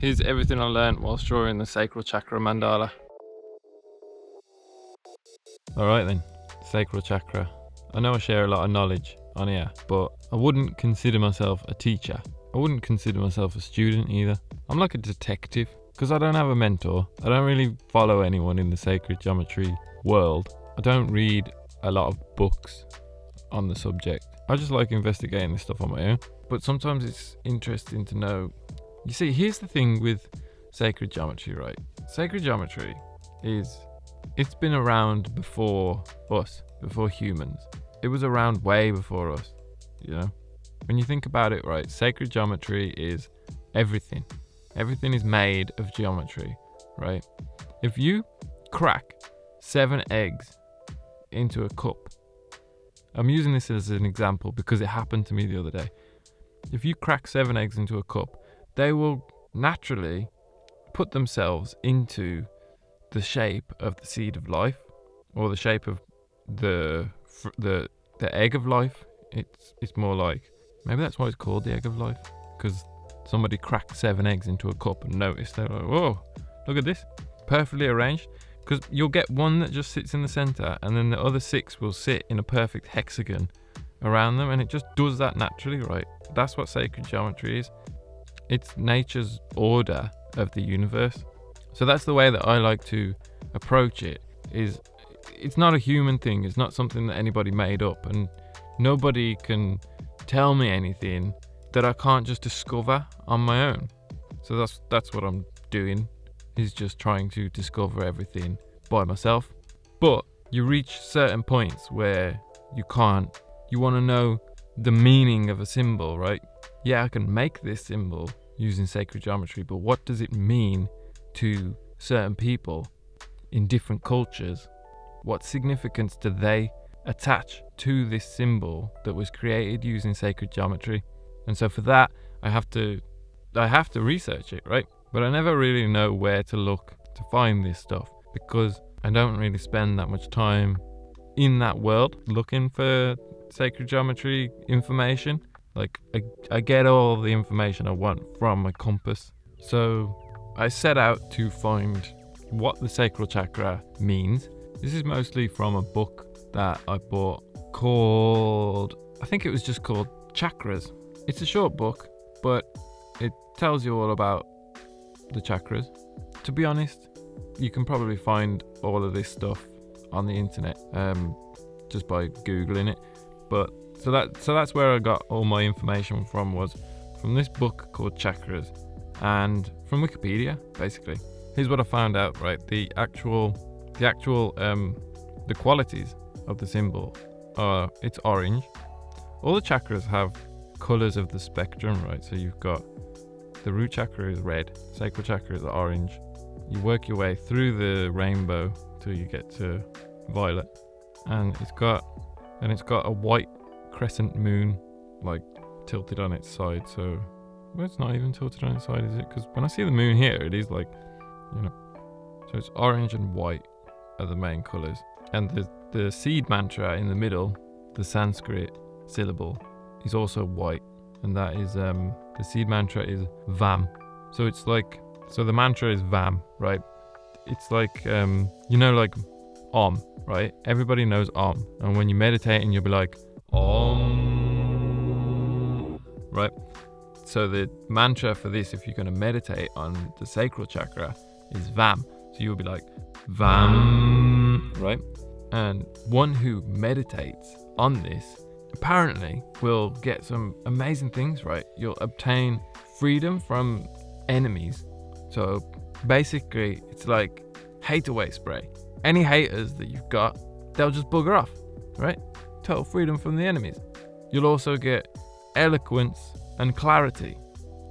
Here's everything I learned whilst drawing the Sacral Chakra Mandala. Alright then, Sacral Chakra. I know I share a lot of knowledge on here, but I wouldn't consider myself a teacher. I wouldn't consider myself a student either. I'm like a detective, because I don't have a mentor. I don't really follow anyone in the sacred geometry world. I don't read a lot of books on the subject. I just like investigating this stuff on my own. But sometimes it's interesting to know. You see, here's the thing with sacred geometry, right? Sacred geometry it's been around before us, before humans. It was around way before us, you know? When you think about it, right, sacred geometry is everything. Everything is made of geometry, right? If you crack 7 eggs into a cup, I'm using this as an example because it happened to me the other day. If you crack 7 eggs into a cup, they will naturally put themselves into the shape of the seed of life, or the shape of the egg of life. It's more like, maybe that's why it's called the egg of life, because somebody cracked 7 eggs into a cup and noticed. They're like, whoa, look at this, perfectly arranged. Because you'll get one that just sits in the center, and then the other 6 will sit in a perfect hexagon around them, and it just does that naturally, right? That's what sacred geometry is. It's nature's order of the universe. So that's the way that I like to approach it. It's not a human thing. It's not something that anybody made up, and nobody can tell me anything that I can't just discover on my own. So that's what I'm doing, is just trying to discover everything by myself. But you reach certain points where you want to know the meaning of a symbol, right? Yeah, I can make this symbol using sacred geometry, but what does it mean to certain people in different cultures? What significance do they attach to this symbol that was created using sacred geometry? And so for that, I have to research it, right? But I never really know where to look to find this stuff, because I don't really spend that much time in that world looking for sacred geometry information. Like, I get all the information I want from my compass. So I set out to find what the sacral chakra means. This is mostly from a book that I bought called, I think it was just called Chakras. It's a short book, but it tells you all about the chakras. To be honest, you can probably find all of this stuff on the internet just by googling it. But so that's where I got all my information from, was from this book called Chakras, and from Wikipedia, basically. Here's what I found out, right? The qualities of the symbol are, it's orange. All the chakras have colors of the spectrum, right? So you've got the root chakra is red, sacral chakra is orange. You work your way through the rainbow till you get to violet, and it's got a white crescent moon, like tilted on its side. So, well, it's not even tilted on its side, is it? Because when I see the moon here, it is like, you know. So it's orange and white are the main colors, and the seed mantra in the middle, the Sanskrit syllable, is also white, and that is the seed mantra is Vam. So it's like, so the mantra is Vam, right? It's like like Om, right? Everybody knows Om, and when you meditate, and you'll be like Om, right? So the mantra for this, if you're going to meditate on the sacral chakra, is Vam. So you'll be like Vam, right? And one who meditates on this apparently will get some amazing things, right? You'll obtain freedom from enemies. So basically, it's like hate away spray. Any haters that you've got, they'll just bugger off, right? Total freedom from the enemies. You'll also get eloquence and clarity.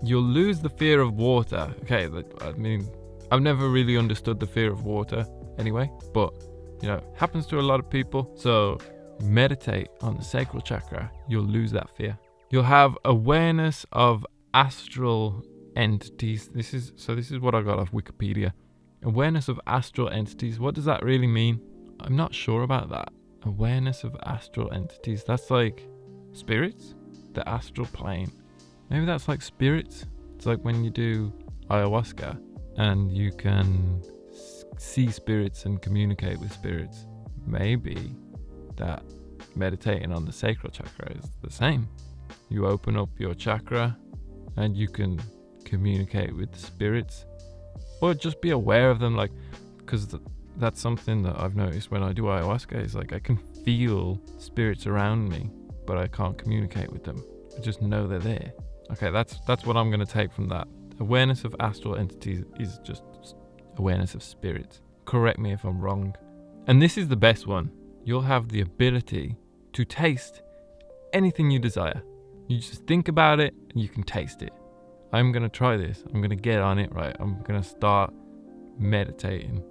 You'll lose the fear of water. Okay, I mean, I've never really understood the fear of water anyway, but you know, happens to a lot of people. So meditate on the sacral chakra, you'll lose that fear. You'll have awareness of astral entities. This is what I got off Wikipedia. Awareness of astral entities. What does that really mean? I'm not sure about that. Awareness of astral entities. That's like spirits? The astral plane. Maybe that's like spirits. It's like when you do ayahuasca and you can see spirits and communicate with spirits, maybe that meditating on the sacral chakra is the same. You open up your chakra and you can communicate with the spirits, or just be aware of them, like, because that's something that I've noticed when I do ayahuasca, is like I can feel spirits around me, but I can't communicate with them. I just know they're there. Okay, that's what I'm going to take from that. Awareness of astral entities is just awareness of spirits. Correct me if I'm wrong. And this is the best one. You'll have the ability to taste anything you desire. You just think about it and you can taste it. I'm going to try this. I'm going to get on it, right? I'm going to start meditating.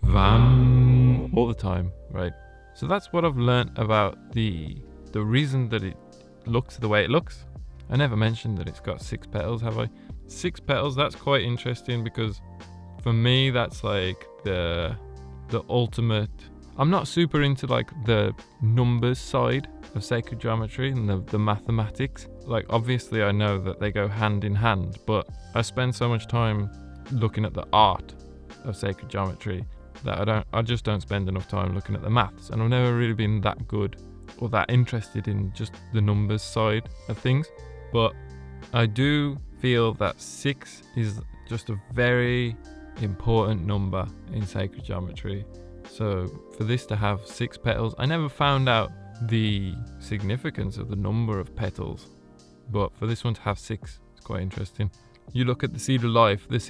Vam all the time, right? So that's what I've learned about the reason that it looks the way it looks. I never mentioned that it's got 6 petals, have I? 6 petals, that's quite interesting, because for me that's like the ultimate. I'm not super into like the numbers side of sacred geometry and the mathematics. Like, obviously I know that they go hand in hand, but I spend so much time looking at the art of sacred geometry that I just don't spend enough time looking at the maths, and I've never really been that good or that interested in just the numbers side of things. But I do feel that 6 is just a very important number in sacred geometry. So for this to have 6 petals, I never found out the significance of the number of petals, but for this one to have 6, it's quite interesting. You look at the seed of life, this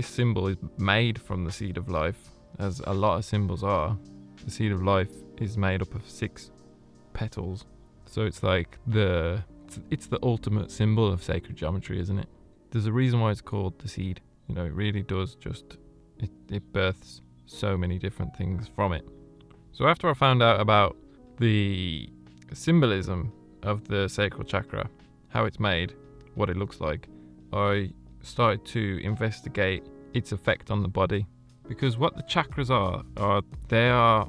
symbol is made from the seed of life, as a lot of symbols are. The seed of life is made up of 6 petals. So it's like it's the ultimate symbol of sacred geometry, isn't it? There's a reason why it's called the seed. You know, it really does just, it births so many different things from it. So after I found out about the symbolism of the sacral chakra, how it's made, what it looks like, I started to investigate its effect on the body. Because what the chakras are they are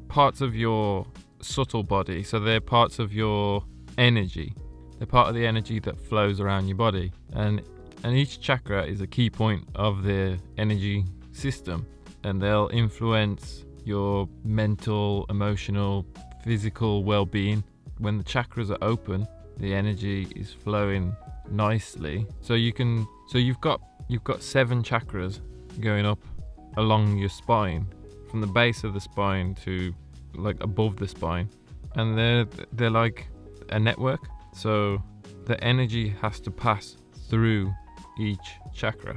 parts of your subtle body. So they're parts of your energy. They're part of the energy that flows around your body. And each chakra is a key point of the energy system. And they'll influence your mental, emotional, physical well-being. When the chakras are open, the energy is flowing nicely. So you've got 7 chakras going up along your spine, from the base of the spine to like above the spine, and they're like a network. So the energy has to pass through each chakra.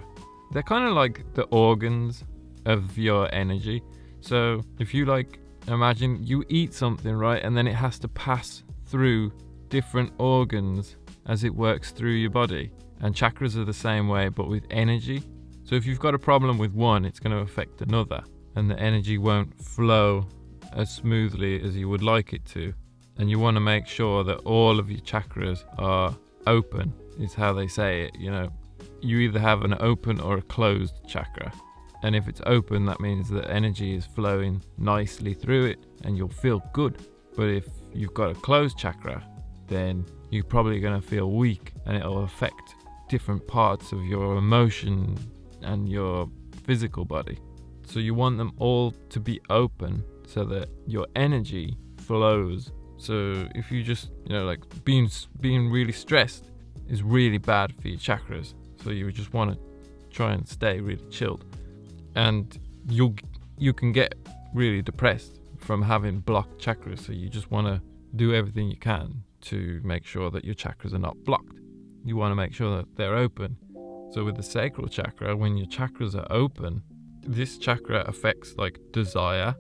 They're kind of like the organs of your energy. So if you like imagine you eat something, right, and then it has to pass through different organs as it works through your body. And chakras are the same way, but with energy. So if you've got a problem with one, it's going to affect another, and the energy won't flow as smoothly as you would like it to. And you want to make sure that all of your chakras are open, is how they say it. You know, you either have an open or a closed chakra. And if it's open, that means that energy is flowing nicely through it and you'll feel good. But if you've got a closed chakra, then you're probably going to feel weak, and it'll affect different parts of your emotion and your physical body. So you want them all to be open so that your energy flows. So if you just, like being really stressed is really bad for your chakras. So you just want to try and stay really chilled. And you can get really depressed from having blocked chakras. So you just want to do everything you can to make sure that your chakras are not blocked. You want to make sure that they're open. So with the sacral chakra, when your chakras are open, this chakra affects like desire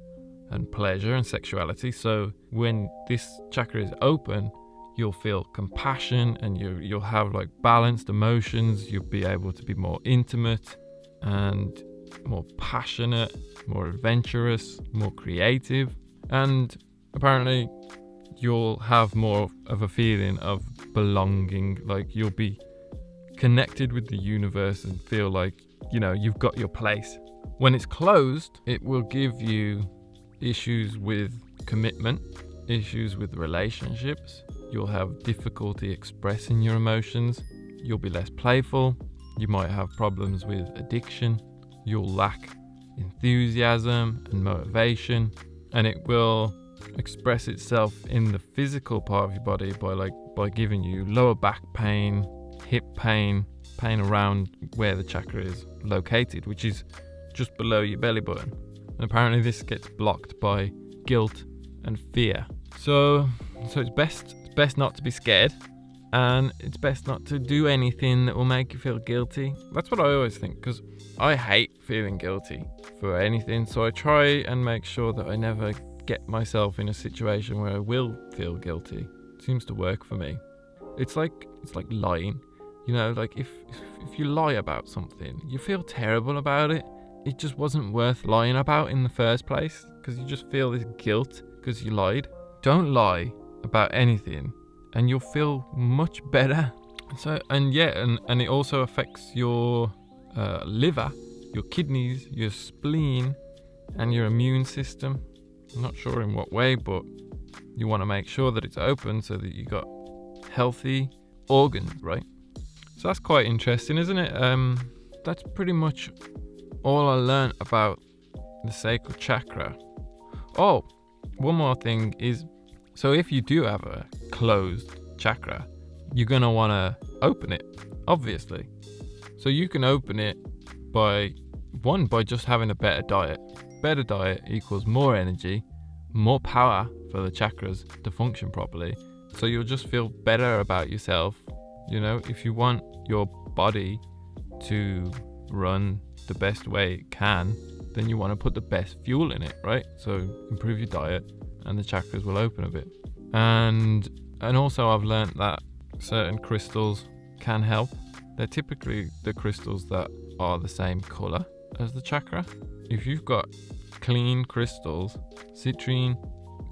and pleasure and sexuality. So when this chakra is open, you'll feel compassion, and you'll have like balanced emotions. You'll be able to be more intimate and more passionate, more adventurous, more creative, and apparently you'll have more of a feeling of belonging. Like you'll be connected with the universe and feel like, you've got your place. When it's closed, it will give you issues with commitment, issues with relationships. You'll have difficulty expressing your emotions. You'll be less playful. You might have problems with addiction. You'll lack enthusiasm and motivation, and it will express itself in the physical part of your body by giving you lower back pain, hip pain, pain around where the chakra is located, which is just below your belly button. And apparently this gets blocked by guilt and fear. So it's best not to be scared, and it's best not to do anything that will make you feel guilty. That's what I always think, because I hate feeling guilty for anything. So I try and make sure that I never get myself in a situation where I will feel guilty. It seems to work for me. It's like lying. You know, like if you lie about something, you feel terrible about it. It just wasn't worth lying about in the first place, because you just feel this guilt because you lied. Don't lie about anything and you'll feel much better. And it also affects your liver, your kidneys, your spleen, and your immune system. I'm not sure in what way, but you want to make sure that it's open so that you got healthy organs, right? So that's quite interesting, isn't it? That's pretty much all I learned about the sacral chakra. Oh, one more thing is, so if you do have a closed chakra, you're going to want to open it, obviously. So you can open it by just having a better diet. Better diet equals more energy, more power for the chakras to function properly. So you'll just feel better about yourself. You know, if you want your body to run the best way it can, then you want to put the best fuel in it, right? So improve your diet and the chakras will open a bit. And also I've learned that certain crystals can help. They're typically the crystals that are the same color as the chakra. If you've got clean crystals, citrine,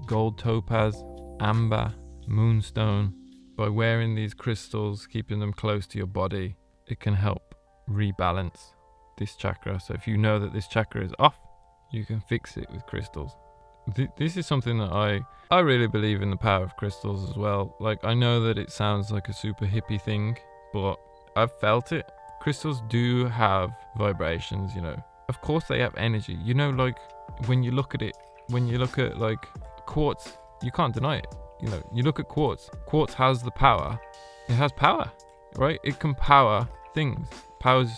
gold topaz, amber, moonstone, by wearing these crystals, keeping them close to your body, it can help rebalance this chakra. So if you know that this chakra is off, you can fix it with crystals. This is something that I really believe in, the power of crystals as well. Like, I know that it sounds like a super hippie thing, but I've felt it. Crystals do have vibrations, you know. Of course they have energy. You know, like when you look at like quartz, you can't deny it. You know, you look at quartz. Quartz has the power. It has power, right? It can power things. Powers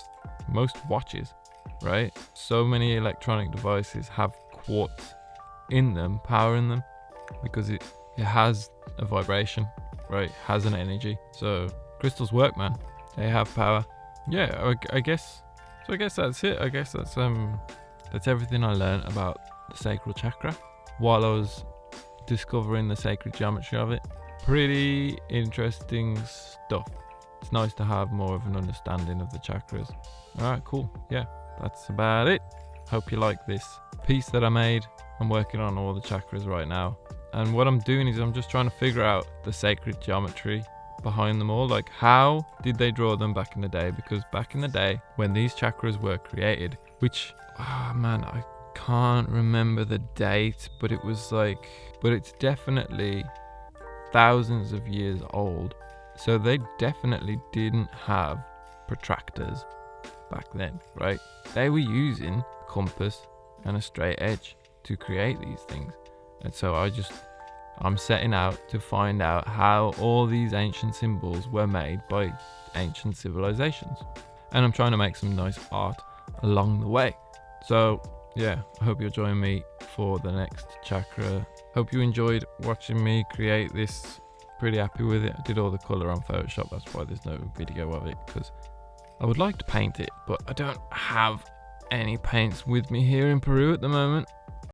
most watches, right? So many electronic devices have quartz in them, powering them, because it has a vibration, right? It has an energy. So crystals work, man. They have power. Yeah, I guess. So I guess that's it. I guess that's everything I learned about the sacral chakra while I was discovering the sacred geometry of it. Pretty interesting stuff. It's nice to have more of an understanding of the chakras. Alright, cool. Yeah, that's about it. Hope you like this piece that I made. I'm working on all the chakras right now. And what I'm doing is I'm just trying to figure out the sacred geometry behind them all. Like, how did they draw them back in the day? Because back in the day, when these chakras were created, which, I can't remember the date, but it's definitely thousands of years old. So they definitely didn't have protractors back then, right? They were using a compass and a straight edge to create these things. And so I'm setting out to find out how all these ancient symbols were made by ancient civilizations. And I'm trying to make some nice art along the way. So yeah, I hope you'll join me for the next chakra. Hope you enjoyed watching me create this. Pretty happy with it. I did all the colour on Photoshop, that's why there's no video of it, because I would like to paint it, but I don't have any paints with me here in Peru at the moment.